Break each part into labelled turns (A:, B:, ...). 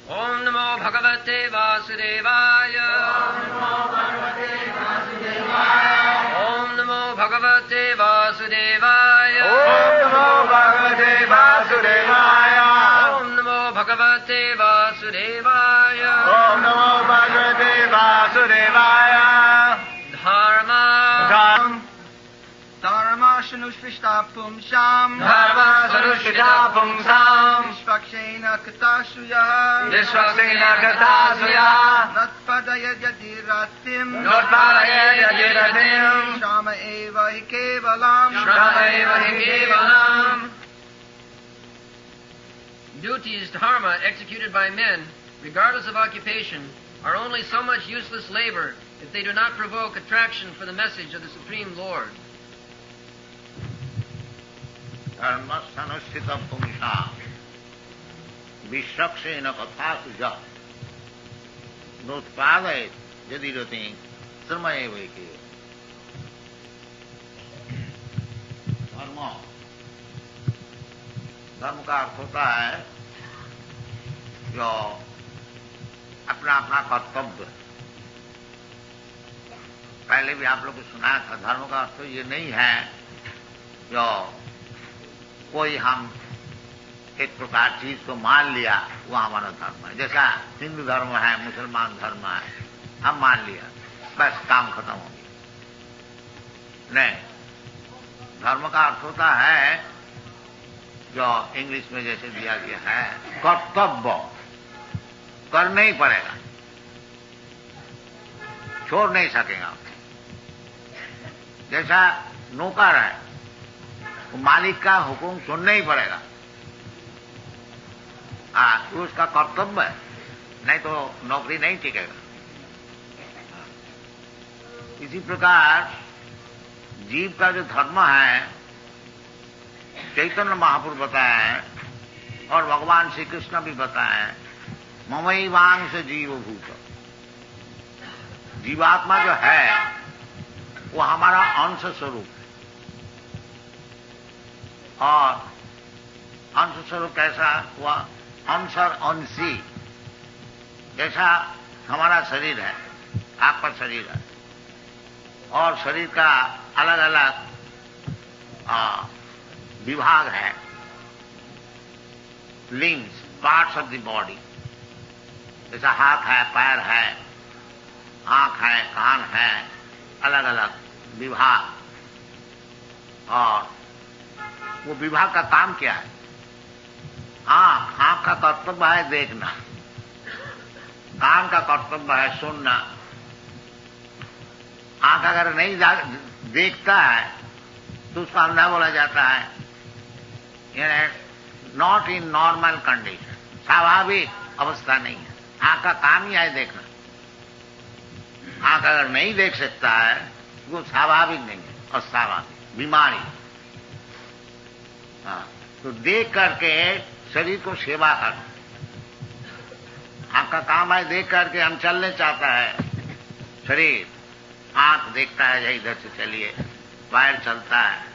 A: ओम नमो भगवते वासुदेवाय। ओम नमो भगवते वासुदेवाय।
B: ओम नमो भगवते वासुदेवाय।
A: ओम नमो भगवते वासुदेवाय।
B: ओम नमो भगवते वासुदेवाय।
C: धर्माशनुष्पिष्टा पुंसाम्
B: धर्माशनुष्पिता पुंसाम्
C: निष्पक्षेण कृताशुयः
B: विश्वसेन कृताशुयः
C: नत्पदयद्यतिरतिम्
B: नोत्पादयद्यतिरतिम्
C: श्रम एव हि केवलम्
B: श्रमैव हि केवलम्.
A: Duties, dharma, executed by men, regardless of occupation, are only so much useless labor if they do not provoke attraction for the message of the Supreme Lord.
D: धर्मस्थानुष्ठित पुंसा विश्वक्षेण कथासु च नोत्पादयेत् यदि रति श्रम एव हि केवलम्. धर्म का अर्थ होता है जो अपना अपना कर्तव्य. पहले भी आप लोग को सुनाया था. धर्म का अर्थ ये नहीं है जो कोई हम एक प्रकार चीज को मान लिया वो हमारा धर्म है. जैसा हिंदू धर्म है, मुसलमान धर्म है, हम मान लिया बस काम खत्म हो गया. नहीं, धर्म का अर्थ होता है जो इंग्लिश में जैसे दिया गया है कर्तव्य. करना ही पड़ेगा, छोड़ नहीं सकेगा. जैसा नौकर है, तो मालिक का हुक्म सुनना ही पड़ेगा. तो उसका कर्तव्य है, नहीं तो नौकरी नहीं टिकेगा. इसी प्रकार जीव का जो धर्म है चैतन्य महापुरुष बताया है और भगवान श्री कृष्ण भी बताया है. ममैवांश जीवभूत. जीवात्मा जो है वो हमारा अंश स्वरूप है. और अंश स्वरूप कैसा हुआ? अंश और अंशी. जैसा हमारा शरीर है, आपका शरीर है, और शरीर का अलग अलग विभाग है, लिंग्स, पार्ट्स ऑफ द बॉडी. जैसा हाथ है, पैर है, आंख है, कान है, अलग अलग विभाग. और वो विभाग का काम क्या है? आंख का कर्तव्य है देखना, कान का कर्तव्य है सुनना. आंख अगर नहीं देखता है तो उसका अंधा बोला जाता है. नॉट इन नॉर्मल कंडीशन, स्वाभाविक अवस्था नहीं है. आंख का काम ही है देखना. आंख अगर नहीं देख सकता है तो वो स्वाभाविक नहीं है, अस्वाभाविक बीमारी. तो देख करके शरीर को सेवा करना. आंख का काम है देख करके. हम चलने चाहता है शरीर, आंख देखता है जय इधर से चलिए, पैर चलता है.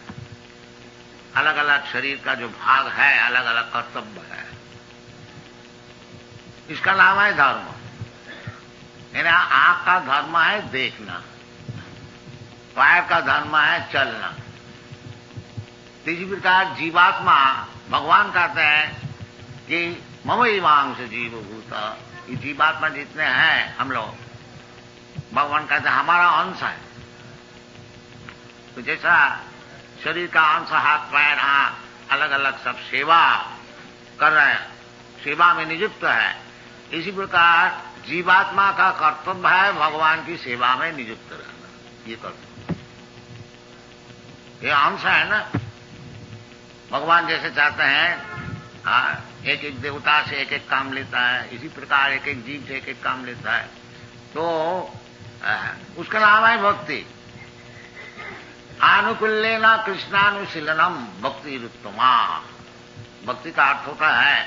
D: अलग अलग शरीर का जो भाग है अलग अलग कर्तव्य है. इसका नाम है धर्म. आंख का धर्म है देखना, पैर का धर्म है चलना. इसी प्रकार जीवात्मा, भगवान कहते हैं कि ममैवांश जीवभूत. ये जीवात्मा जितने हैं हम लोग, भगवान कहते हैं हमारा अंश है. तो जैसा शरीर का अंश हाथ पैर आंख अलग अलग सब सेवा कर रहे हैं, सेवा में नियुक्त है, इसी प्रकार जीवात्मा का कर्तव्य है भगवान की सेवा में नियुक्त रहना. ये कर्तव्य, ये अंश है ना. भगवान जैसे चाहते हैं एक एक देवता से एक एक काम लेता है, इसी प्रकार एक एक जीव से एक एक काम लेता है. तो उसका नाम है भक्ति. आनुकूल्येन कृष्णानुशीलनम भक्ति रुत्तमा. भक्ति का अर्थ होता है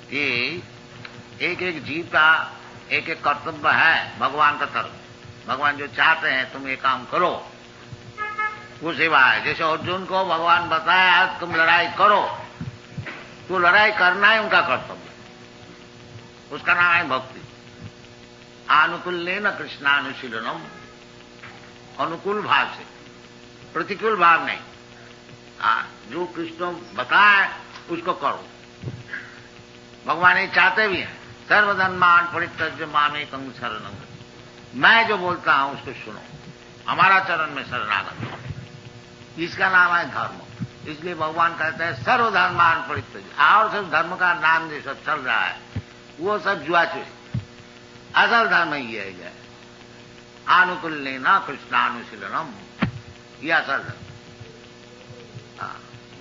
D: कि एक एक जीव का एक एक कर्तव्य है भगवान का तरफ. भगवान जो चाहते हैं तुम ये काम करो, वो सेवा है. जैसे अर्जुन को भगवान बताया तुम लड़ाई करो, तो लड़ाई करना है उनका कर्तव्य. उसका नाम है भक्ति। आनुकूल्येन कृष्णानुशीलनम, अनुकूल भाव से, प्रतिकूल भाव नहीं। जो कृष्ण बताए उसको करो। भगवान ये चाहते भी हैं, सर्वधर्मान परित्यज्य मामेकं शरणं, मैं जो बोलता हूं उसको सुनो, हमारा चरण में शरणागत हो। इसका नाम है धर्म। इसलिए भगवान कहते हैं सर्वधर्मान परित्यज्य। और सब धर्म का नाम जो सब चल रहा है वो सब जुआचुरी, असल धर्म ही है। आनुकूल्येन कृष्णानुशीलनम, ये असल धर्म।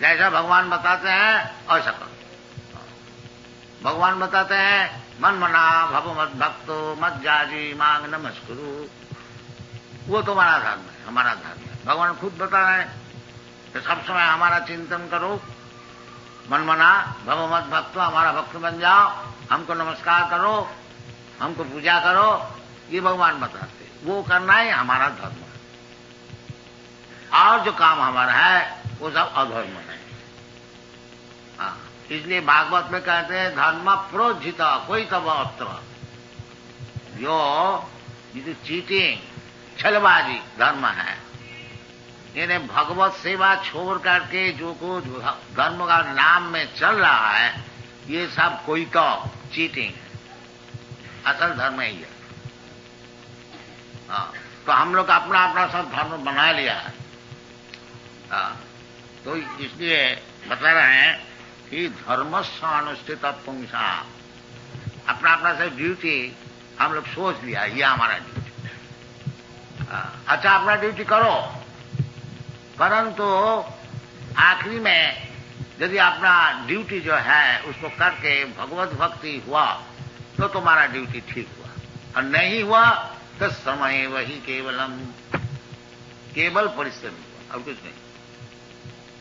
D: जैसा भगवान बताते हैं ऐसा करो। भगवान बताते हैं मन मना भव मत भक्तो मत जाजी मांग नमस्कुरु, वो तुम्हारा धर्म है, हमारा धर्म है। भगवान खुद बता रहे हैं कि सब समय हमारा चिंतन करो, मन मना भव मत भक्तो, हमारा भक्त बन जाओ, हमको नमस्कार करो, हमको पूजा करो, ये भगवान बताते। वो करना ही हमारा धर्म है। और जो काम हमारा है वो सब अधर्म है। इसलिए भागवत में कहते हैं धर्म प्रोज्झित कोई तब अत्र, जो चीटिंग छलबाजी धर्म है। इन्हें भगवत सेवा छोड़ करके जो कुछ धर्म का नाम में चल रहा है ये सब कोई तो चीटिंग है, असल धर्म ही है। तो हम लोग अपना अपना सब धर्म बना लिया है। तो इसलिए बता रहे हैं कि धर्मस्व अनुष्ठित पुंसा, अपना अपना से ड्यूटी हम लोग सोच लिया ये हमारा ड्यूटी। अच्छा अपना ड्यूटी करो, परंतु आखिरी में यदि अपना ड्यूटी जो है उसको करके भगवत भक्ति हुआ तो तुम्हारा ड्यूटी ठीक हुआ, और नहीं हुआ तो समय वही केवलम, केवल परिश्रम हुआ और कुछ नहीं।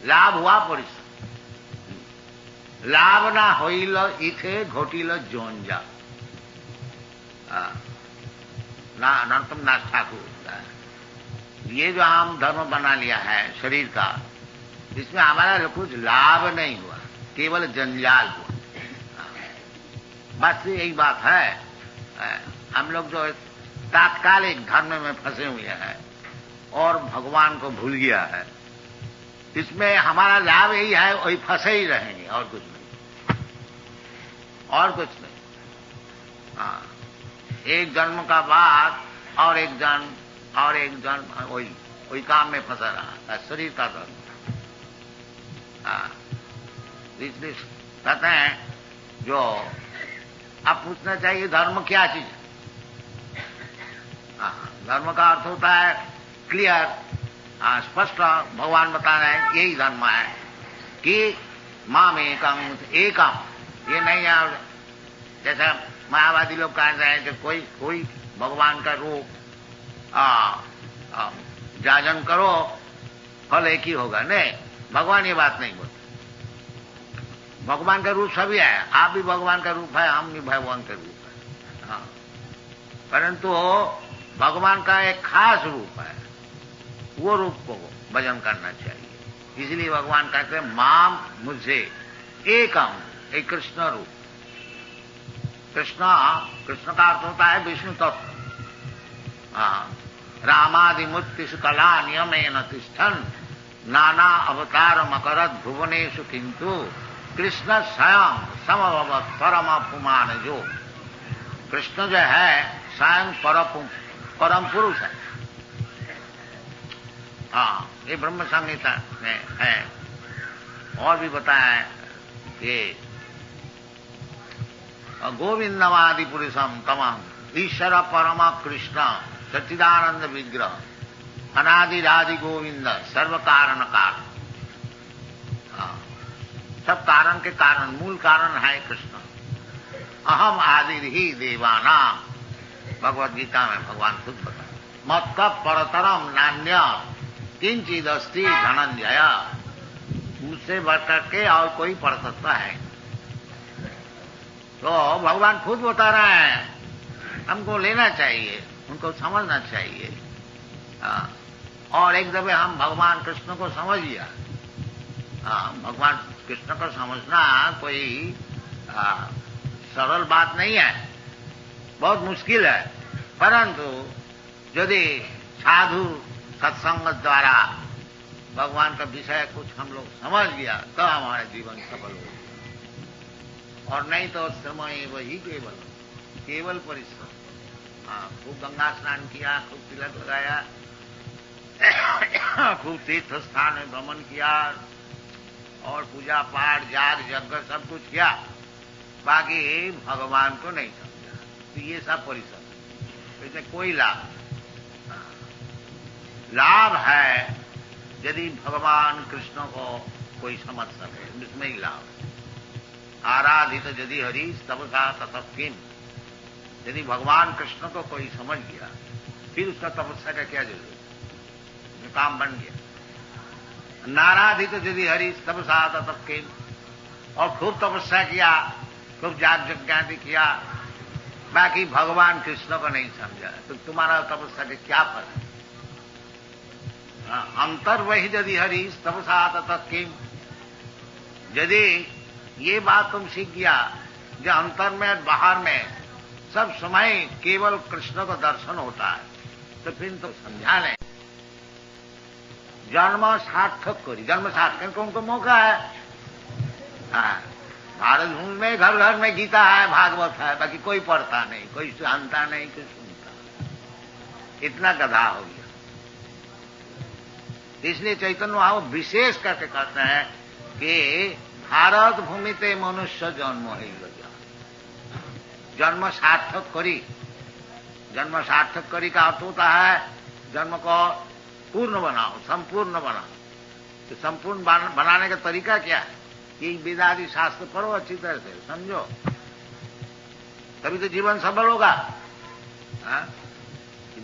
D: लाभ हुआ परिश्रम, लाभ ना होइल इथे घोटिल जोंजा, ना नरोत्तम दास ठाकुर। ये जो हम धर्म बना लिया है शरीर का, इसमें हमारा कुछ लाभ नहीं हुआ, केवल जंजाल हुआ। बस यही बात है। हम लोग जो तात्कालिक धर्म में फंसे हुए हैं और भगवान को भूल गया है, इसमें हमारा लाभ यही है, वही फंसे ही रहेंगे और कुछ नहीं, और कुछ नहीं। एक जन्म का बाद और एक जन्म और एक जन्म वही काम में फंसा रहा है, शरीर का धर्म। इसलिए कहते हैं जो अब पूछना चाहिए धर्म क्या चीज है। धर्म का अर्थ होता है क्लियर, स्पष्ट। भगवान बता रहे हैं यही धर्म है कि माम एकम, ये नहीं है जैसा मायावादी लोग कह रहे हैं कि कोई भगवान का रूप जाजन करो फल एक ही होगा। नहीं, भगवान ये बात नहीं बोलते। भगवान का रूप सभी है, आप भी भगवान का रूप है, हम भी भगवान का रूप है। परंतु भगवान का एक खास रूप है, वो रूप को भजन करना चाहिए। इसलिए भगवान कहते हैं माम, मुझे एकम, एक कृष्ण रूप। कृष्ण का अर्थ होता है विष्णु तत्व। रामादिमुत्ति कला नियमेन तिष्ठन् नाना अवतार मकरद भुवनेषु किंतु कृष्ण स्वयं समभवत् परम पुमान। जो कृष्ण जो है स्वयं परम पुरुष है। ये ब्रह्म संहिता में है। और भी बताया है कि गोविंदवादि पुरुषम तमम ईश्वर परम कृष्ण सच्चिदानंद विग्रह अनादिरादि गोविंद सर्व कारण कारण। सब कारण के कारण, मूल कारण है कृष्ण। अहम आदि ही देवानाम, भगवद गीता में भगवान खुद बता। मत्त परतरम नान्य किंचिद अस्ति धनंजय, मुझसे बढ़कर के और कोई परतत्व है। तो भगवान खुद बता रहे हैं, हमको लेना चाहिए, उनको समझना चाहिए। और एक दफे हम भगवान कृष्ण को समझ लिया। भगवान कृष्ण को समझना कोई सरल बात नहीं है, बहुत मुश्किल है। परंतु यदि साधु सत्संग द्वारा भगवान का विषय कुछ हम लोग समझ गया तो हमारा जीवन सफल हो गया, और नहीं तो श्रम वही केवल परिश्रम। खूब गंगा स्नान किया, खूब तिलक लगाया, खूब तीर्थ स्थान में भ्रमण किया और पूजा पाठ जाग यज्ञ सब कुछ किया, बाकी भगवान को नहीं समझा, तो ये सब परिश्रम, इसमें कोई लाभ है यदि भगवान कृष्ण को कोई समझ सके, इसमें ही लाभ है। आराधित यदि हरि तपसा ततः किम, यदि भगवान कृष्ण को कोई समझ गया फिर उसका तपस्या का क्या जरूरत, जो काम बन गया। नाराधित यदि हरि तपसा ततः किम, और खूब तपस्या किया, खूब जाग यज्ञ किया, बाकी भगवान कृष्ण को नहीं समझा, तो तुम्हारा तपस्या का क्या फल है। अंतर वही यदि हरि तपसा ततः किम, यदि ये बात तुम सीख गया जो अंतर में बाहर में सब समय केवल कृष्ण को दर्शन होता है, तो फिर तो समझा लें। जन्म सार्थक करी, जन्म सार्थक को उनको मौका है। भारत भूमि में घर घर में गीता है, भागवत है, बाकी कोई पढ़ता नहीं, कोई जानता नहीं, कोई सुनता, इतना गधा हो गया। इसलिए चैतन्य महाप्रभु विशेष करके कहते हैं कि भारत भूमि ते मनुष्य जन्म है, जन्म सार्थक करी। जन्म सार्थक करी का अर्थ होता है जन्म को पूर्ण बनाओ, संपूर्ण बनाओ। तो संपूर्ण बनाने का तरीका क्या है कि वेदादि शास्त्र पढ़ो, अच्छी तरह से समझो, तभी तो जीवन सफल होगा।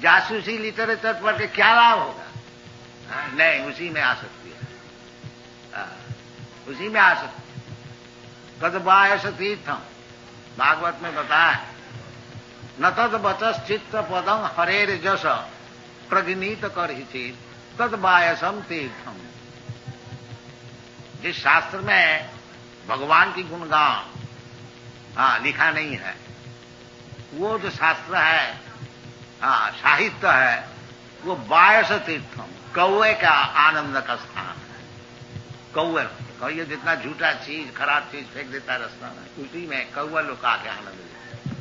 D: जासूसी लिटरेचर पढ़ के क्या लाभ होगा। नहीं, उसी में आ सकती है, उसी में आ सकती है। तद बायस तीर्थम, भागवत में बताया, न तद बचस चित्त पदम हरेर जस प्रगनीत कर ही चीत तद बायसम तीर्थम। जिस शास्त्र में भगवान की गुणगान लिखा नहीं है, वो जो शास्त्र है, साहित्य है, वो बायस तीर्थम, कौए का आनंद का स्थान है। कौए जितना झूठा चीज खराब चीज फेंक देता है रास्ता में, उसी में कौआ लोग आके आनंद लेते।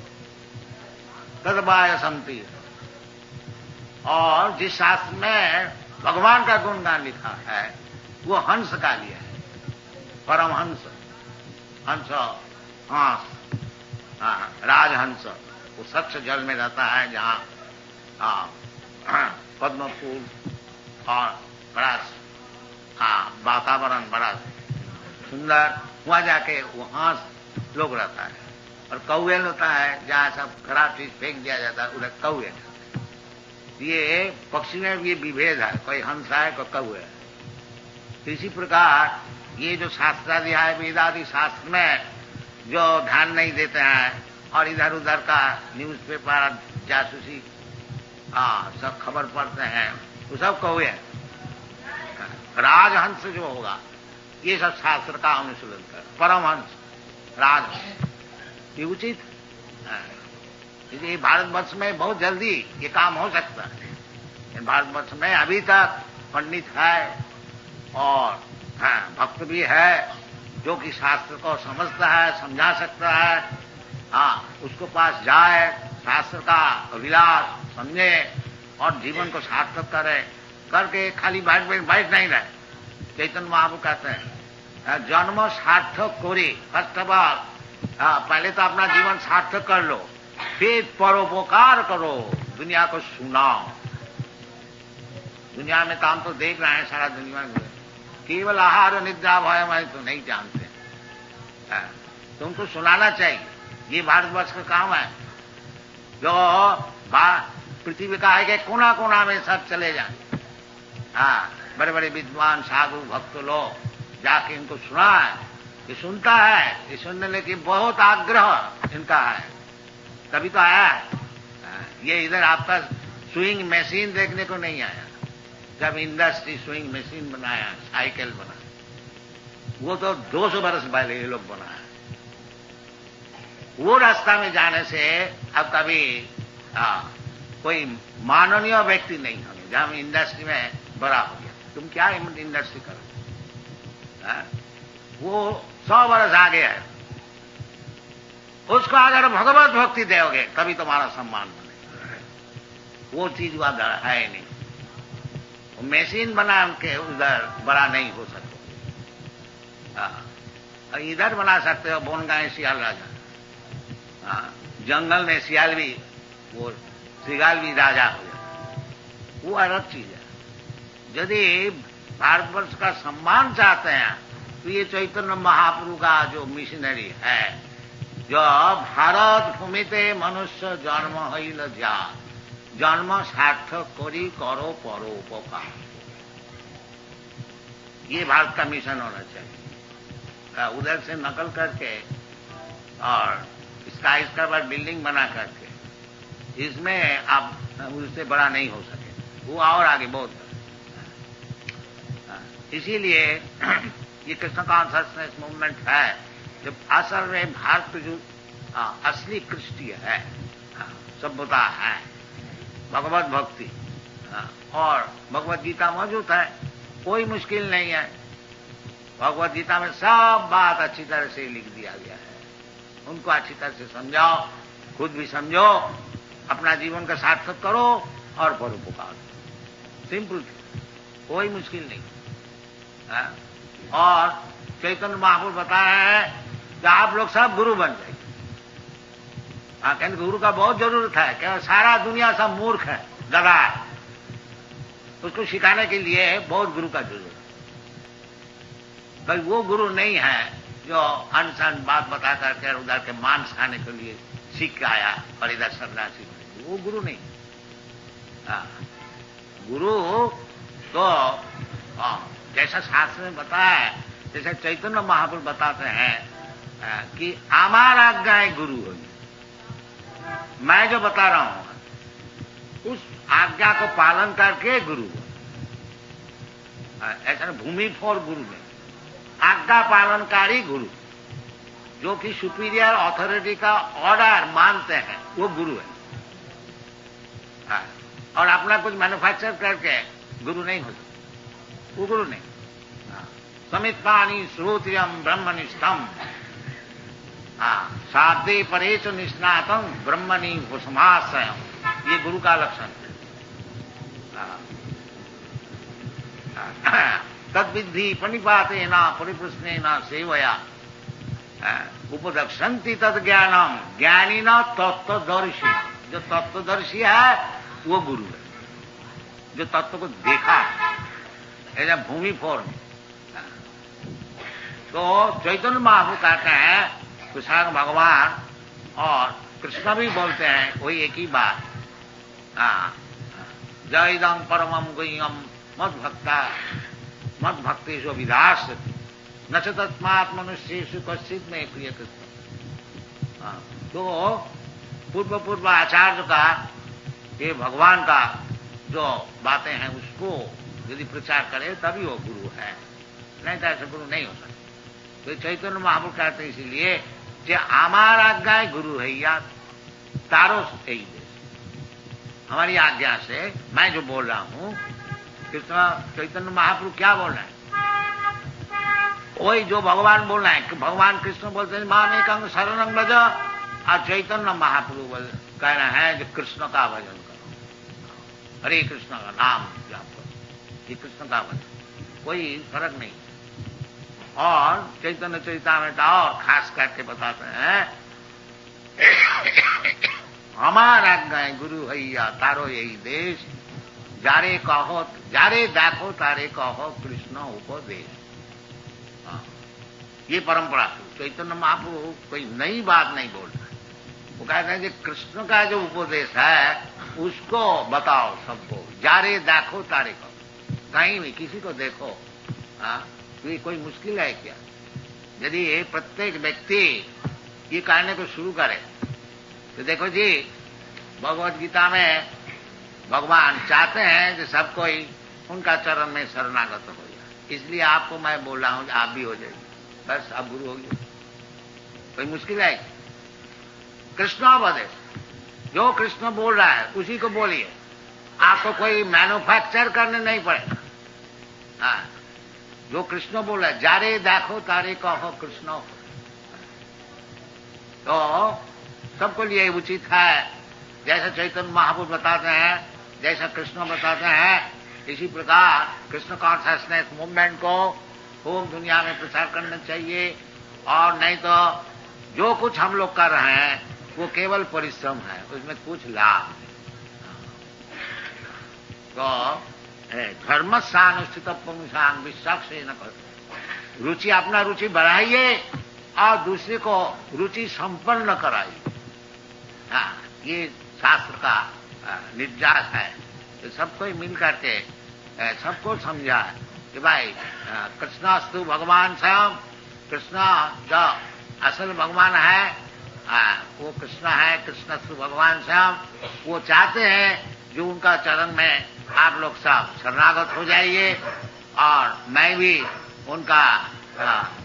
D: तदबायसम तीर्थ। और जिस शास्त्र में भगवान का गुणगान लिखा है वो हंस का लिया है, परमहंस, हंस, राजहंस, वो स्वच्छ जल में रहता है, जहां पद्म फूल और बड़ा वातावरण बड़ा सुंदर, वहां जाके वो हंस लोग रहता है। और कौए होता है जहां सब खराब चीज फेंक दिया जाता है, उधर कौए। ये पक्षी में ये विभेद है, कोई हंस है कोई कौए है। इसी प्रकार ये जो शास्त्रादि है, वेदादि शास्त्र में जो ध्यान नहीं देते हैं और इधर उधर का न्यूज़पेपर जासूसी सब खबर पढ़ते हैं, वो सब कौए हैं। राजहंस जो होगा ये सब शास्त्र का अनुशीलन कर, परमहंस, राजहंस, ये उचित है। इसलिए भारतवर्ष में बहुत जल्दी ये काम हो सकता है। भारतवर्ष में अभी तक पंडित है और भक्त भी है जो कि शास्त्र को समझता है, समझा सकता है। उसको पास जाए, शास्त्र का अभिलाष समझे और जीवन को सार्थक करे, करके खाली बैठ नहीं रहे। चैतन्य महाप्रभु कहते हैं जन्म सार्थक करी, फर्स्ट ऑफ ऑल पहले तो अपना जीवन सार्थक कर लो, फिर परोपकार करो, दुनिया को सुनाओ। दुनिया में काम तो देख रहे हैं, सारा दुनिया में केवल आहार और निद्रा भय मैं तो नहीं जानते। तुमको सुनाना चाहिए, ये भारतवर्ष का काम है। जो पृथ्वी का है कि कोना कोना में सब चले जाए, बड़े बड़े विद्वान साधु भक्त लोग जाके इनको सुना है। ये सुनता है, ये सुनने लेके बहुत आग्रह इनका है, तभी तो आया है। ये इधर आपका स्विंग मशीन देखने को नहीं आया। जब इंडस्ट्री स्विंग मशीन बनाया, साइकिल बनाया, वो तो 200 बरस पहले ये लोग बनाया। वो रास्ता में जाने से अब कभी कोई माननीय व्यक्ति नहीं होंगे। जब हम इंडस्ट्री में बड़ा हो गया, तुम क्या इंडस्ट्री करो, वो 100 वर्ष आगे है, उसको अगर भगवत भक्ति दोगे तभी तुम्हारा सम्मान बनेगा। वो चीज वहां है नहीं। वो मशीन बना के उधर बड़ा नहीं हो सकते। इधर बना सकते हो, बोनगांव सियाल राजा, जंगल में सियाल भी, वो सिगाल भी राजा हो जाता, वो अलग चीज है। यदि भारतवर्ष का सम्मान चाहते हैं तो ये चैतन्य महाप्रभु का जो मिशनरी है, जो भारत भूमिते मनुष्य जन्म हईल जा, जन्म सार्थक करी करो परोपकार, ये भारत का मिशन होना चाहिए। उधर से नकल करके और इसका बाद बिल्डिंग बना करके इसमें आप उससे बड़ा नहीं हो सके, वो और आगे बहुत। इसीलिए ये कृष्ण कॉन्शसनेस मूवमेंट है, जब असल में भारत जो असली कृष्टि है, सभ्यता है, भगवत भक्ति और भगवत गीता मौजूद है, कोई मुश्किल नहीं है। भगवत गीता में सब बात अच्छी तरह से लिख दिया गया है, उनको अच्छी तरह से समझाओ, खुद भी समझो, अपना जीवन का सार्थक करो और परोपकार। सिंपल, कोई मुश्किल नहीं। और चैतन्य महाप्रभु बताया है कि आप लोग सब गुरु बन जाइए। कहते गुरु का बहुत जरूरत है, क्या सारा दुनिया सब मूर्ख है, गधा है, उसको सिखाने के लिए बहुत गुरु का जरूरत है। भाई वो गुरु नहीं है जो अनसन बात बता करके उधर के मांस खाने के लिए सीख के आया और इधर सन्यासी, वो गुरु नहीं। गुरु तो जैसा शास्त्र में बताया है, जैसे चैतन्य महाप्रभु बताते हैं कि हमारा आज्ञा गुरु होगी। मैं जो बता रहा हूं उस आज्ञा को पालन करके गुरु हो। ऐसा भूमि फोर गुरु में आज्ञा पालनकारी गुरु, जो कि सुपीरियर अथॉरिटी का ऑर्डर मानते हैं, वो गुरु है। और अपना कुछ मैन्युफैक्चर करके गुरु नहीं हो सकता, वो गुरु नहीं। समित्पानी श्रोत्रियम ब्रह्मनिष्ठम, शाब्दे परेच निष्णातम ब्रह्मणि भूषमाश्रयम, ये गुरु का लक्षण है। तद्विद्धि प्रणिपातेन परिप्रश्नेन सेवया उपदक्षन्ति तद ज्ञानम ज्ञानिन तत्वदर्शी। जो तत्वदर्शी है वो गुरु है, जो तत्व को देखा है, भूमि फॉर्म। तो चैतन्य महाप्रभु कहते हैं, कृष्ण भगवान और कृष्ण भी बोलते हैं वही एक ही बात। जयदम परमम गुह्यम मद भक्तेषु विदास न च तस्मात् मनुष्येषु कश्चित् में प्रिय कृष्ण। तो पूर्व आचार्य का, ये भगवान का जो बातें हैं उसको यदि प्रचार करे तभी वो गुरु है, नहीं तो ऐसे गुरु नहीं हो सकता। तो चैतन्य महाप्रभु कहते हैं इसीलिए जो हमारा आज्ञा गुरु है या तारो यही देश। हमारी आज्ञा से मैं जो बोल रहा हूं, कृष्ण चैतन्य महाप्रभु क्या बोल रहे हैं, वही जो भगवान बोल रहे हैं। कि भगवान कृष्ण बोलते हैं माम एकं शरणं व्रज, और चैतन्य महाप्रभु कह रहे हैं जो कृष्ण का भजन करो, हरे कृष्ण का नाम जाप करो, ये कृष्ण का भजन, कोई फर्क नहीं। और चैतन्य चरितामृत और खास करके बताते हैं हमारा आज्ञा गुरु हैया तारो यही देश, जारे कहो जारे देखो तारे कहो कृष्ण उपदेश। ये परंपरा चैतन्य महाप्रभु कोई नई बात नहीं बोल रहे, वो कहते हैं कि कृष्ण का जो उपदेश है उसको बताओ सबको, जारे देखो तारे कहो, कहीं भी किसी को देखो। तो ये कोई मुश्किल है क्या? यदि प्रत्येक व्यक्ति ये कहने को शुरू करे तो देखो जी, भगवत गीता में भगवान चाहते हैं कि सब कोई उनका चरण में शरणागत हो जाए, इसलिए आपको मैं बोल रहा हूं कि आप भी हो जाइए, बस आप गुरु हो गए। कोई मुश्किल है? कृष्णावदेश, जो कृष्ण बोल रहा है उसी को बोलिए, आपको कोई मैन्युफैक्चर करने नहीं पड़ेगा। हाँ, जो कृष्ण बोल रहा है, जारे देखो तारे कहो कृष्ण हो, तो सबको लिए उचित है। जैसा चैतन्य महाप्रभु बताते हैं, जैसा कृष्ण बताते हैं, इसी प्रकार कृष्ण कॉन्शियसनेस मूवमेंट को खूब दुनिया में प्रचार करना चाहिए। और नहीं तो जो कुछ हम लोग कर रहे हैं वो केवल परिश्रम है, उसमें कुछ लाभ नहीं। तो धर्मस्यानुष्ठित पुंसांग विश्वास से न करो, रुचि अपना रुचि बढ़ाइए और दूसरे को रुचि संपन्न कराइए। हाँ, ये शास्त्र का निर्देश है। तो सबको मिल करके सबको समझा कि भाई कृष्णास्तु भगवान स्वयं, कृष्ण जो असल भगवान है वो कृष्ण है, कृष्णास्तु भगवान स्वयं। वो चाहते हैं जो उनका चरण में आप लोग सब शरणागत हो जाइए, और मैं भी उनका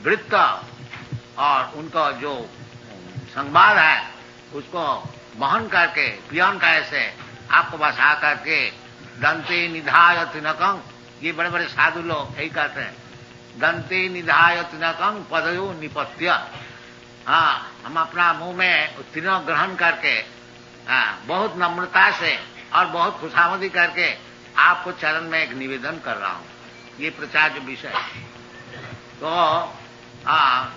D: वृत्त और उनका जो संवाद है उसको वहन करके पियन कैसे आपको बस आ करके दंते निधाय तिनकं, ये बड़े बड़े साधु लोग यही कहते हैं, दंते निधाय तिनकं पदयो निपत्य। हाँ, हम अपना मुंह में तीनों ग्रहण करके बहुत नम्रता से और बहुत खुशामदी करके आपको चरण में एक निवेदन कर रहा हूं। ये प्रचार जो विषय है, तो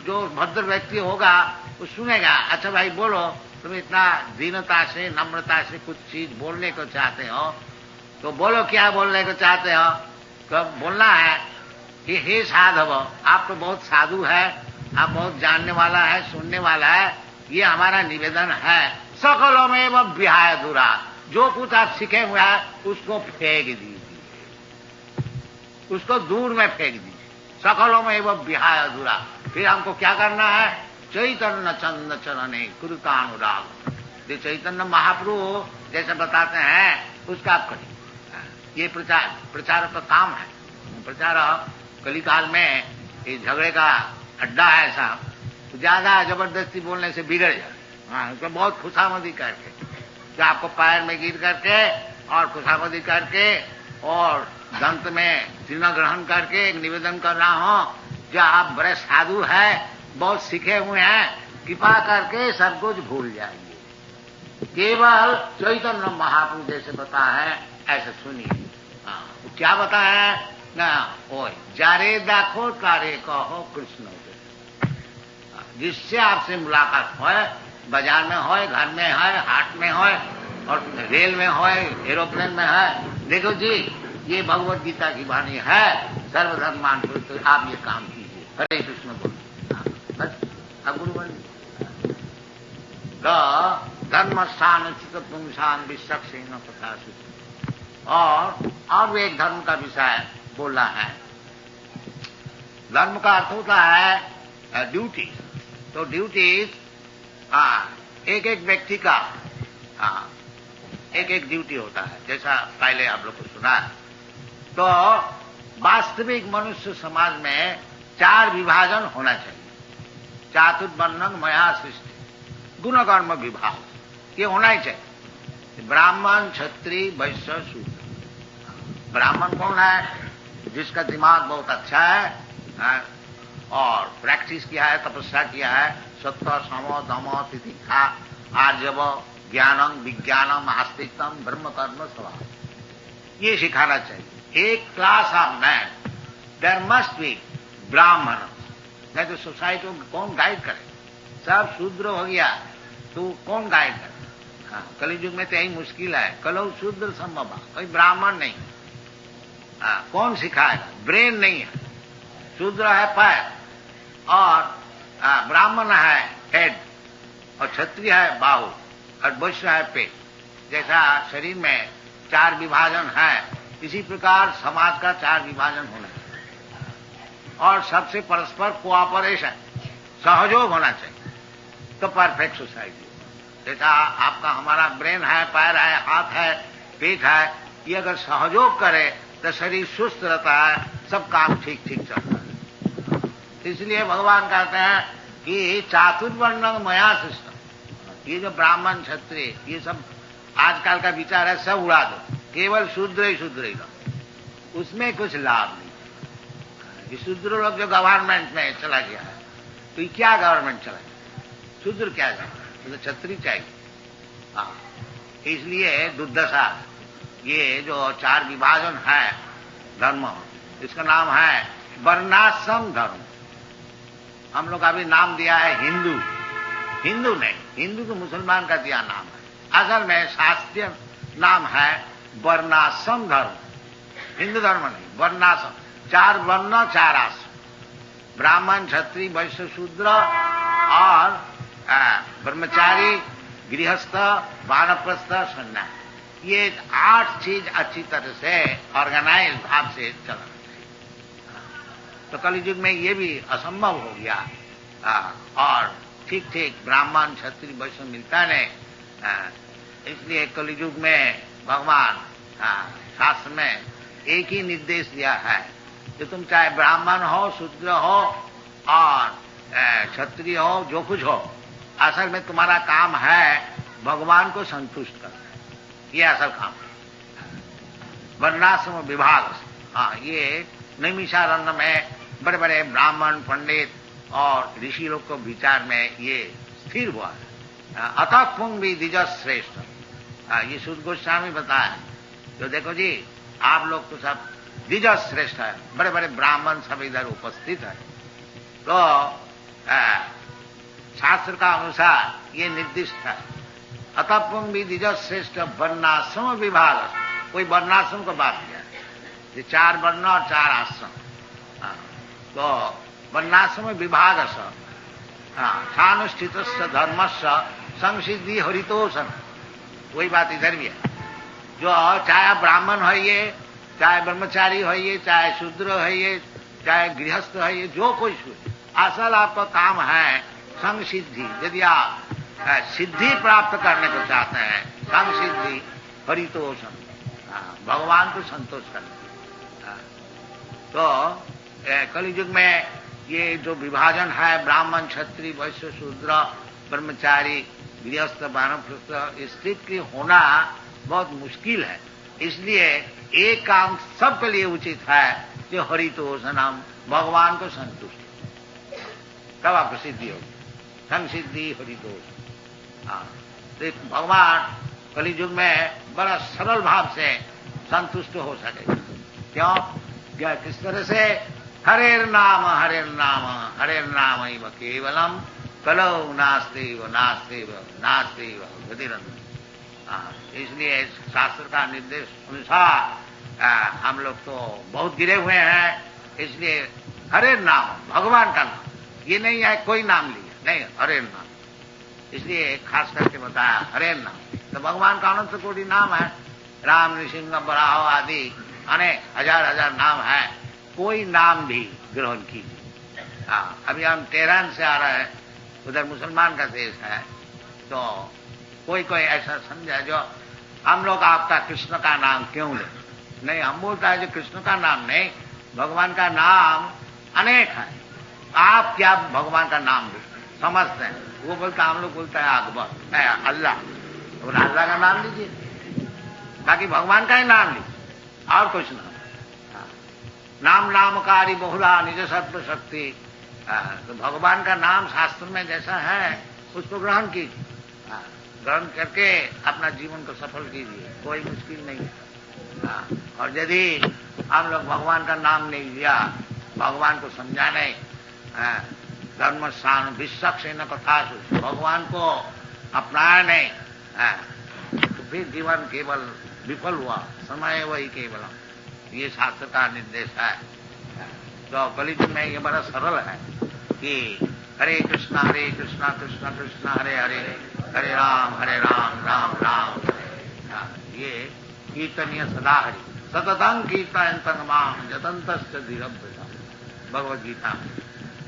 D: जो भद्र व्यक्ति होगा वो सुनेगा, अच्छा भाई बोलो, तुम इतना दीनता से नम्रता से कुछ चीज बोलने को चाहते हो, तो बोलो क्या बोलने को चाहते हो। तो बोलना है कि हे साधव, आप तो बहुत साधु है, आप बहुत जानने वाला है, सुनने वाला है, ये हमारा निवेदन है। सकलों में वह विहाय दूरा, जो कुछ आप सीखे हुए हैं उसको फेंक दीजिए, उसको दूर में फेंक दीजिए। सकलों में वह विहाय दूरा, फिर हमको क्या करना है, चैतन्य चंद चरणे कुरुतानुराग। जो चैतन्य महाप्रभु जैसे बताते हैं उसका आप करिए। ये प्रचारक का काम है। प्रचारक कलिकाल में ये झगड़े का अड्डा है ऐसा, ज्यादा जबरदस्ती बोलने से बिगड़ जाए। हाँ, उसको बहुत खुशामदी करके, जो आपको पैर में गिर करके और खुशामदी करके और दंत में तीर्ण ग्रहण करके एक निवेदन कर रहा हूं, जो आप बड़े साधु है, बहुत सीखे हुए हैं, कृपा करके सब कुछ भूल जाइए। केवल चैतन्य महाप्रभु जैसे बता है ऐसे सुनिए। क्या बता है ना, ओए जारे देखो तारे कहो कृष्ण, जिससे आपसे मुलाकात हो, बाजार में हो, घर में है, हाट में हो, और रेल में हो, एरोप्लेन में है, देखो जी ये भगवत गीता की वाणी है, सर्वधर्मान तो आप ये काम कीजिए। हरे कृष्ण बोल बस, अब गुरु बन धर्म स्थान चित पुंसान विश्वक से न प्रकाशित। और एक धर्म का विषय बोलना है। धर्म का अर्थ होता है ड्यूटी। तो ड्यूटीज एक एक व्यक्ति का एक एक ड्यूटी होता है, जैसा पहले आप लोग को सुना है। तो वास्तविक मनुष्य समाज में 4 विभाजन होना चाहिए। चातुर्वर्णं मया सृष्टि, गुण कर्म विभाग, ये होना ही चाहिए। ब्राह्मण, क्षत्रिय, वैश्य, शूद्र। ब्राह्मण कौन है? जिसका दिमाग बहुत अच्छा है और प्रैक्टिस किया है, तपस्या किया है, सत्य, सम, दम, तितिक्षा, आर्जव, ज्ञानम, विज्ञानम, आस्तिकम, ब्रह्म कर्म स्वभाव, ये सिखाना चाहिए। एक class of man, there must be Brahmin, नहीं तो सोसाइटी को कौन गाइड करे? सब शूद्र हो गया तो कौन गाइड करे? कलियुग में तो यही मुश्किल है, कलौ शूद्र संभव, कोई ब्राह्मण नहीं। कौन सिखाएगा? ब्रेन नहीं है, शूद्र है पैर और ब्राह्मण है हेड और क्षत्रिय है बाहु और वैश्य है पेट। जैसा शरीर में 4 विभाजन है, इसी प्रकार समाज का 4 विभाजन होना चाहिए और सबसे परस्पर कोऑपरेशन, सहयोग होना चाहिए, तो परफेक्ट सोसाइटी। जैसा आपका हमारा ब्रेन है, पैर है, हाथ है, पेट है, ये अगर सहयोग करे तो शरीर सुस्त रहता है, सब काम ठीक ठीक चलता है। इसलिए भगवान कहते हैं कि चातुर्वर्णं मया सृष्टम, ये जो ब्राह्मण क्षत्रिय ये सब आजकल का विचार है, सब उड़ा दो, केवल शूद्र ही रहो, उसमें कुछ लाभ नहीं। ये शूद्र लोग जो गवर्नमेंट में चला गया है, तो ये क्या गवर्नमेंट चला गया, शूद्र क्या जाए, तो क्षत्रिय चाहिए। हाँ, इसलिए दुर्दशा, ये जो 4 विभाजन है धर्म, इसका नाम है वर्णाश्रम धर्म। हम लोग अभी नाम दिया है हिंदू, हिंदू नहीं, हिंदू को मुसलमान का दिया नाम है, असल में शास्त्रीय नाम है वर्णाश्रम धर्म, हिंदू धर्म नहीं, वर्णाश्रम, 4 वर्ण 4 आश्रम, ब्राह्मण क्षत्रिय वैश्य शूद्र और ब्रह्मचारी गृहस्थ वानप्रस्थ सन्यासी, ये 8 चीज अच्छी तरह से ऑर्गेनाइज भाव से चलना चाहिए। तो कलयुग में ये भी असंभव हो गया और ठीक ठीक ब्राह्मण क्षत्रिय वैश्य मिलता नहीं। इसलिए कलयुग में भगवान शास्त्र में एक ही निर्देश दिया है कि तुम चाहे ब्राह्मण हो, शूद्र हो और क्षत्रिय हो, जो कुछ हो, असल में तुम्हारा काम है भगवान को संतुष्ट करना, ये असल काम है। वर्णाश्रम विभाग, हाँ, ये नैमिषारण्य में बड़े बड़े ब्राह्मण पंडित और ऋषि लोग को विचार में ये स्थिर हुआ है। अतः पुंग भी द्विज श्रेष्ठ, ये शुद्ध गोस्वामी बताया। तो देखो जी, आप लोग तो सब द्विज श्रेष्ठ है, बड़े बड़े ब्राह्मण सब इधर उपस्थित है। तो शास्त्र का अनुसार ये निर्दिष्ट है, अतः पुंग भी द्विज श्रेष्ठ वर्णाश्रम विभाग। कोई वर्णाश्रम को बात किया, ये 4 वर्ण और 4 आश्रम। तो वर्णाश्रम विभाग सानुष्ठित धर्मस्य संसिद्धि हरितोषण, वही बात इधर भी है। जो चाहे ब्राह्मण है ये, चाहे ब्रह्मचारी है ये, चाहे शूद्र है ये, चाहे गृहस्थ है ये, जो कोई असल आपका काम है संसिद्धि। यदि आप सिद्धि प्राप्त करने को चाहते हैं, संसिद्धि हरितोषण, भगवान को संतोष करना। तो कलियुग में ये जो विभाजन है ब्राह्मण क्षत्रिय वैश्य शूद्र ब्रह्मचारी गृहस्थ वानप्रस्थ, स्थित की होना बहुत मुश्किल है। इसलिए एक काम सबके लिए उचित है कि हरितोषण, हम भगवान को संतुष्ट, तब आपको सिद्धि होगी, संसिद्धि हरितोषण। हाँ, तो भगवान कलियुग में बड़ा सरल भाव से संतुष्ट हो सके। क्यों? क्या, किस तरह से? हरेर नाम हरेर नाम हरेर नाम ही केवलम कलौ नास्तेव नास्तेव नास्तेव गतिरंत। इसलिए शास्त्र का निर्देश अनुसार हम लोग तो बहुत गिरे हुए हैं। इसलिए हरेर नाम, भगवान का नाम, ये नहीं है कोई नाम लिया, नहीं, हरेर नाम। इसलिए खास करके बताया हरेर नाम। तो भगवान का अनंत कोटि नाम है, राम नृसिंह बराह आदि अनेक हजार नाम है, कोई नाम भी ग्रहण कीजिए। अभी हम तेहरान से आ रहे हैं, उधर मुसलमान का देश है, तो कोई ऐसा समझा जो हम लोग आपका कृष्ण का नाम क्यों ले, नहीं, हम बोलता है जो कृष्ण का नाम नहीं, भगवान का नाम अनेक है, आप क्या भगवान का नाम समझते हैं? वो बोलता, हम लोग बोलता है अकबर, अल्लाह, तो अल्लाह का नाम लीजिए, बाकी भगवान का ही नाम लीजिए और कुछ नाम। नाम नामकारी बहुला निज सत्व शक्ति, तो भगवान का नाम शास्त्र में जैसा है उसको ग्रहण कीजिए, ग्रहण करके अपना जीवन को सफल कीजिए, कोई मुश्किल नहीं है। और यदि हम लोग भगवान का नाम नहीं लिया, भगवान को समझा नहीं, धर्म स्थान विश्वक्षे न कथा, भगवान को अपनाया नहीं, तो फिर जीवन केवल विफल हुआ, समय वही केवल। ये शास्त्र का निर्देश है। तो कलियुग में ये बड़ा सरल है कि हरे कृष्णा कृष्णा कृष्णा हरे हरे, हरे राम राम राम। ये कीर्तनीय सदा हरि, सततं कीर्तयन्तं मां यतन्तश्च धीरभृता, भगवद गीता में।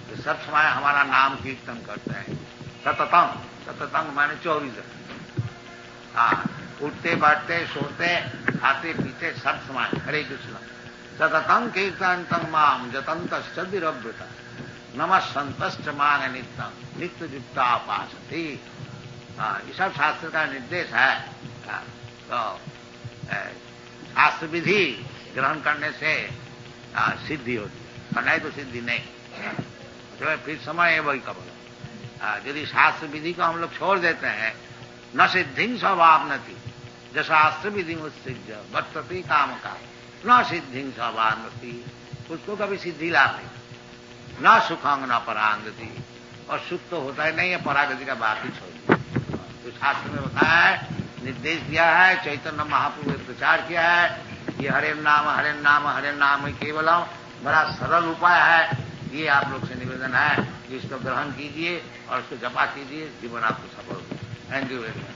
D: तो सब समय हमारा नाम कीर्तन करते हैं, सततं, सततं माने 24। उठते बैठते सोते खाते पीते सब समय हरे कृष्ण, सततं कीर्तयन्तं मां यतन्तश्च धीरभृता, नमः संतश्च मांग नित्यं नित्य युक्ता उपासते। ये सब शास्त्र का निर्देश है। तो शास्त्र विधि ग्रहण करने से सिद्धि होती है, और नहीं तो सिद्धि नहीं। तो फिर समय है वही कबल। यदि शास्त्र विधि को हम लोग छोड़ देते हैं, न सिद्धि स्वभाव न थी, जो शास्त्र विधि मुत्सिद्ध वर्तते काम का न सिद्धि स्वभाव न थी, उसको कभी सिद्धि लाभ नहीं, न सुखंग न परांगति, और सुख तो होता ही नहीं है, परागति का बात ही छोड़ दिया। तो शास्त्र में बताया है, निर्देश दिया है, चैतन्य महाप्रभु ने प्रचार किया है, ये हरे नाम केवलम, बड़ा सरल उपाय है। ये आप लोग से निवेदन है कि इसको ग्रहण कीजिए और इसको जपा कीजिए, जीवन आपको सफल हो। Thank you very much.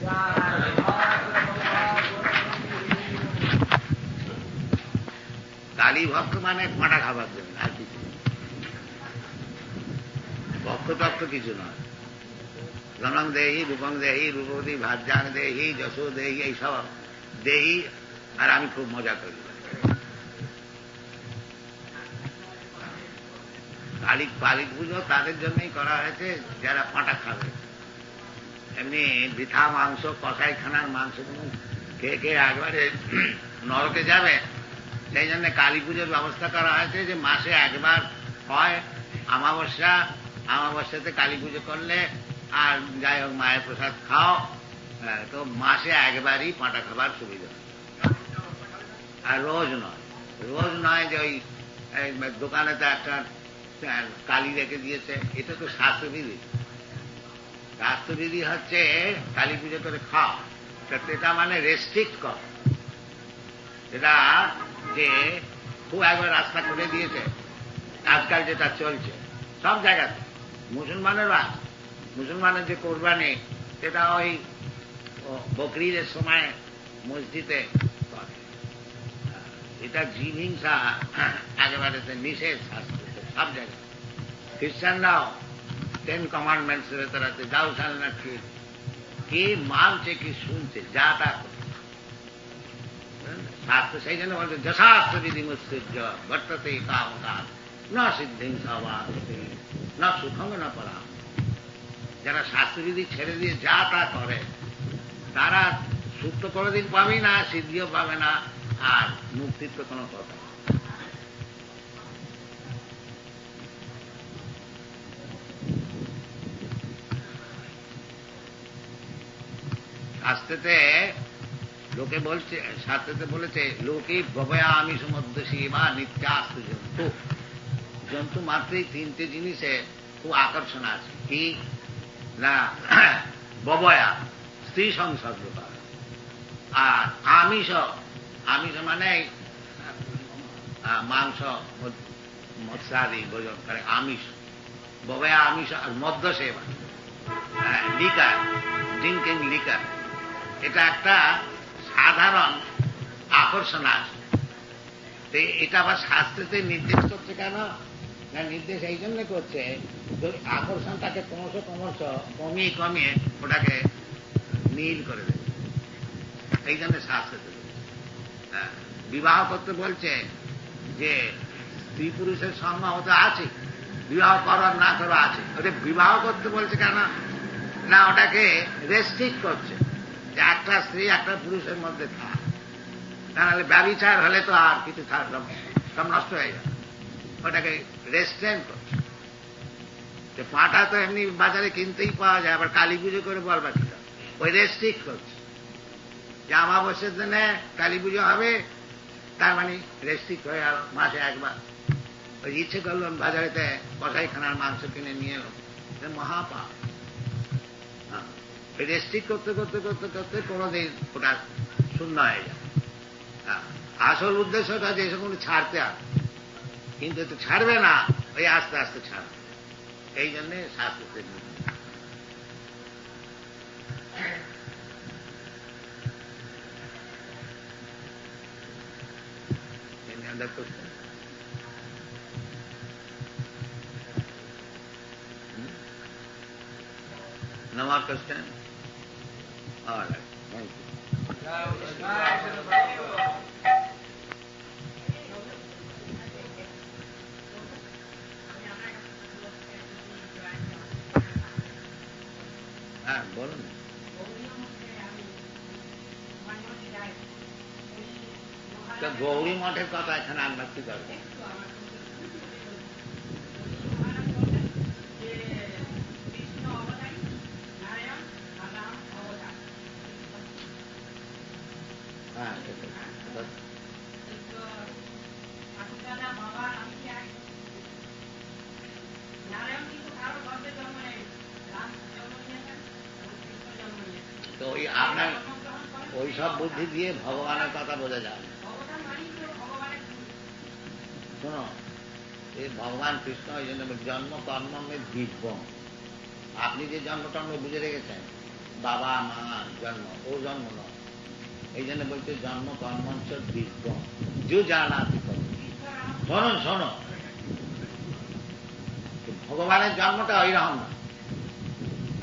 D: Kali भक्त माने माटा खाবার জন্য, আর কিছু ভক্ত তত্ত্ব কিছু নয়। রণং দেহি, রূপং দেহি, রূপবতী ভাজ্যাং দেহি, যশো দেহি, এইসব দেহি, আর আমি খুব মজা করি। কালী পুজো তাদের জন্যই করা হয়েছে যারা পাঁটা খাবে। এমনি বৃথা মাংস, কসাইখানার মাংস খেয়ে খেয়ে একবারে নরকে যাবে, সেই জন্য কালী পুজোর ব্যবস্থা করা হয়েছে যে মাসে একবার হয় আমাবস্যাতে কালী পুজো করলে, আর যাই হোক মায়ের প্রসাদ খাও, তো মাসে একবারই পাঁটা খাবার সুবিধা। আর রোজ নয় যে ওই দোকানেতে একটা কালী রেখে দিয়েছে, এটা তো শাস্ত্রবিধি। শাস্ত্রবিধি হচ্ছে কালী পুজো করে খাও, এটা মানে রেস্ট্রিক্ট কর। এটা যে খুব একবার রাস্তা করে দিয়েছে আজকাল যেটা চলছে সব জায়গাতে, মুসলমানের যে কোরবানি সেটা ওই বকরিদের সময় মসজিদে করে। এটা জীব হিংসা একেবারে নিষেধ শাস্ত্র সব জায়গায়। খ্রিস্টানরাও 10 কমান্ডমেন্টস ভেতর আছে, দাউ শাল নট কিল। কি মানছে কি শুনছে, যা তা শাস্ত্র সেই জন্য বলছে যশাস্ত্র বিধি মুৎসৃজ্য বর্ততে কাম কাম ন সিদ্ধিং স্বভাবতে ন সুখং ন পরাম। যারা শাস্ত্রবিধি ছেড়ে দিয়ে যা তা করে তারা সুখ তো কোনোদিন পাবেই না, সিদ্ধিও পাবে না, আর মুক্তির তো কোনো কথা। শাস্ত্রেতে বলেছে লোকে ভবয়া আমিষ মধ্যসী বা নিত্যাস্ত জন্তু। জন্তু মাত্রই 3টে জিনিসে খুব আকর্ষণ আছে। কি না, ববয়া স্ত্রী সংসর্গ করা, আর আমিষ মানে মাংস মৎস্যাদি ভোজন করে আমিষ। ববয়া আমিষ, আর মদ্য সেবা, লিকার, ড্রিঙ্কিং লিকার, এটা একটা সাধারণ আকর্ষণ আছে। এটা আবার শাস্ত্রেতে নির্দেশ করছে কেন? না, নির্দেশ এই জন্য করছে আকর্ষণটাকে ক্রমশ কমিয়ে ওটাকে নীল করে দেবে, এই জন্য শাস্ত্রেতে বিবাহ করতে বলছে যে স্ত্রী পুরুষের সঙ্গ হতে আছে, বিবাহ করার না করা আছে। ওটা বিবাহ করতে বলছে কেন? না, ওটাকে রেস্ট্রিক্ট করছে যে একটা স্ত্রী একটা পুরুষের মধ্যে থাক, তাহলে ব্যভিচার হলে তো আর কিছু সব নষ্ট হয়ে যাবে। ওটাকে রেস্ট্রেন করছে। পাঁঠা তো এমনি বাজারে কিনতেই পাওয়া যায়, আবার কালী পুজো করে বলবার কি, ওই রেস্ট্রিক্ট করছে যে আমাবস্যার দিনে কালী পুজো হবে, তার মানে রেস্ট্রিক্ট হয়ে গেল মাসে একবার। ওই ইচ্ছে করলাম বাজারেতে কসাইখানার মাংস কিনে নিয়ে এলো, মহাপাপ। রেস্ট্রিক্ট করতে করতে করতে করতে কোনোদিন ওটা শূন্য হয়ে যায়। আসল উদ্দেশ্যটা যে এসব ছাড়তে হবে, কিন্তু তো ছাড়বে না, ওই আস্তে আস্তে ছাড়বে। এই জন্যে শাস্ত্রতে No more question? All right. Thank you. হ্যাঁ, বলুন। তো গৌরী মঠের কথা এখানে আমরা কি করবো? হ্যাঁ, তো ওই আপনার ওই সব বুদ্ধি দিয়ে ভগবানের কথা বোঝা যায়। শোনো, এই ভগবান কৃষ্ণ এই জন্য জন্ম কর্মে দিব্যম। আপনি যে জন্ম টন্ম বুঝে রেখেছেন, বাবা মা জন্ম, ও জন্ম নয়। এই জন্য বলছে জন্ম কর্মঞ্চ দিব্যম যে জানা। শোনো শোনো, ভগবানের জন্মটা ওইরকম না।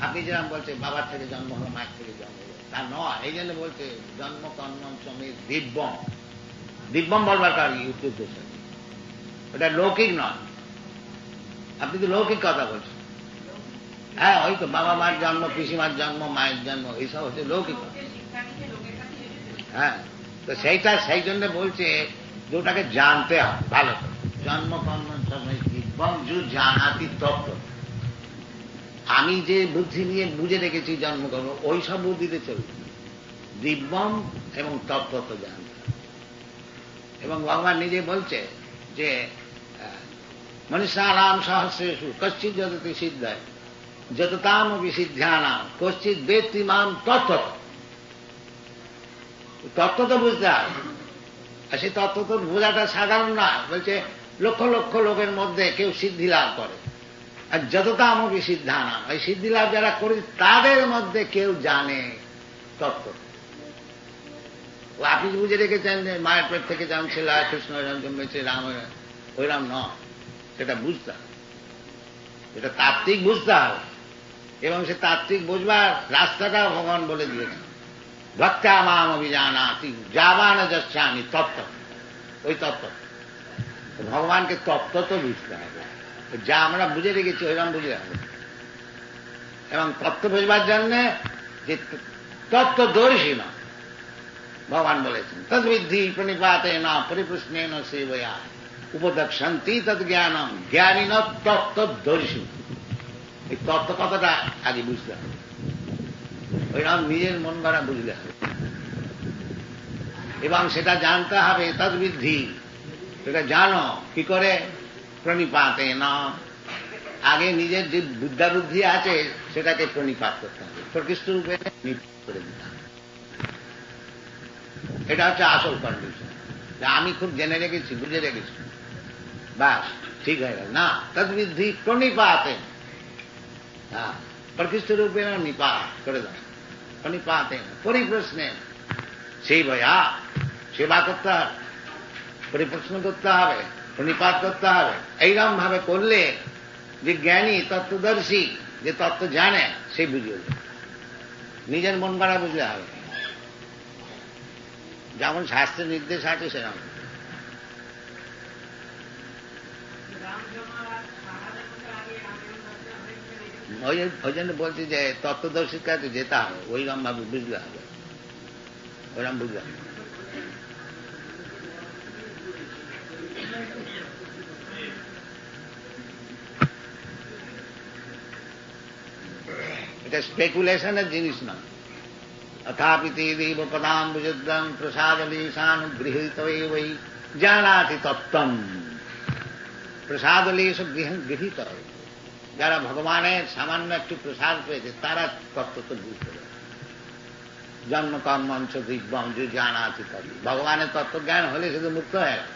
D: আপনি যেরকম বলছে বাবার থেকে জন্ম হলো, মায়ের থেকে জন্ম হলো, তা নয়। এই জন্য বলছে জন্ম কর্মঞ্চমে দিব্যম। দিব্যম বলবার কারণ উদ্দেশ্য ওটা লৌকিক নয়। আপনি তো লৌকিক কথা বলছেন। হ্যাঁ, ওই তো বাবা মার জন্ম, পিসিমার জন্ম, মায়ের জন্ম, এইসব হচ্ছে লৌকিক। হ্যাঁ, তো সেইটা সেই জন্য বলছে যে ওটাকে জানতে হয় ভালো করে। জন্ম কর্ম দিব্যম যু জানাতি তত্ত্ব। আমি যে বুদ্ধি নিয়ে বুঝে রেখেছি জন্মকর্ম, ওই সব বুদ্ধিতে চলবে। দিব্যম এবং তত্ত্ব তো জানতে। এবং ভগবান নিজে বলছে যে মনুষ্যানাম সহস্রেষু কশ্চিৎ যততি সিদ্ধায় যততাম বিসিদ্ধ্যানাম কশ্চিৎ বেত্তি মাম তত্ত্ব। তত্ত্ব তো বুঝতে হবে। আর সেই তত্ত্ব তো বোঝাটা সাধারণ না। বলছে লক্ষ লক্ষ লোকের মধ্যে কেউ সিদ্ধি লাভ করে, আর যততাম বিসিদ্ধ্যানাম, এই সিদ্ধি লাভ যারা করে তাদের মধ্যে কেউ জানে তত্ত্ব। আপনি বুঝে রেখেছেন যে মায়ের পেট থেকে যেমন ছিল কৃষ্ণ জন্মেছে, রাম ওইরাম নয়। সেটা বুঝতে হবে, এটা তাত্ত্বিক বুঝতে হবে। এবং সে তাত্ত্বিক বুঝবার রাস্তাটা ভগবান বলে দিয়েছে, ভক্তা মাম অভিজানাতি যাবান যাচ্ছামি তত্ত্ব। ওই তত্ত্ব ভগবানকে তত্ত্ব তো বুঝতে হবে। যা আমরা বুঝে রেখেছি ওইরকম বুঝে হবে। এবং তত্ত্ব বুঝবার জন্যে যে তত্ত্বদর্শী না, ভগবান বলেছেন তদ্বিদ্ধি প্রণিপাতে না পরিপ্রশ্নে ন সেবয়া উপদক্ষন্তি তদ জ্ঞানম জ্ঞানী ন তত্ত্বদর্শী। এই তত্ত্ব কথাটা আগে বুঝতে হবে। ওইরকম নিজের মন গড়া বুঝলে হবে। এবং সেটা জানতে হবে তদ্বিদ্ধি, সেটা জানো কি করে? প্রণিপাতে না, আগে নিজের যে বুদ্ধা বুদ্ধি আছে সেটাকে প্রণিপাত করতে হবে, প্রকৃষ্ট রূপে করে দিতে হবে। এটা হচ্ছে আসল কন্ডিশন। আমি খুব জেনে রেখেছি, বুঝে রেখেছি, বাস ঠিক হয়ে গেল না। তদ্বিদ্ধি প্রণিপাতে, হ্যাঁ, প্রকৃষ্ট রূপে নিপাত করে দাও। প্রণিপাতে পরিপ্রশ্নে, সেই ভয়া সেবা করতে হবে, পরিপ্রশ্ন করতে হবে, প্রণিপাত করতে হবে। এইরকম ভাবে করলে যে জ্ঞানী তত্ত্বদর্শী, যে তত্ত্ব জানে, সে বুঝিয়ে দেবে। নিজের মন গড়া বুঝলে হবে। যেমন শাস্ত্রের নির্দেশ আছে সেরকম। ওই জন্য বলছি যে তত্ত্বদর্শীর কাছে যেতে হবে, ওইরকম ভাবে বুঝলে হবে, ওইরকম বুঝলে হবে। এটা স্পেকুলেশনের জিনিস না। অথাপিতে দেব পদাম্বুজদ্রং প্রসাদলেশানুগৃহীত বৈ জানাতি তত্ত্বম। প্রসাদলেশ গৃহীত, যারা ভগবানের সামান্য একটু প্রসাদ পেয়েছে তারা তত্ত্ব তো বুঝতে পারে। জন্ম কর্মঞ্চ দিব্যম যে জানাতি তত্ত্ব। ভগবানের তত্ত্বজ্ঞান হলে শুধু মুক্ত হয়ে গেল।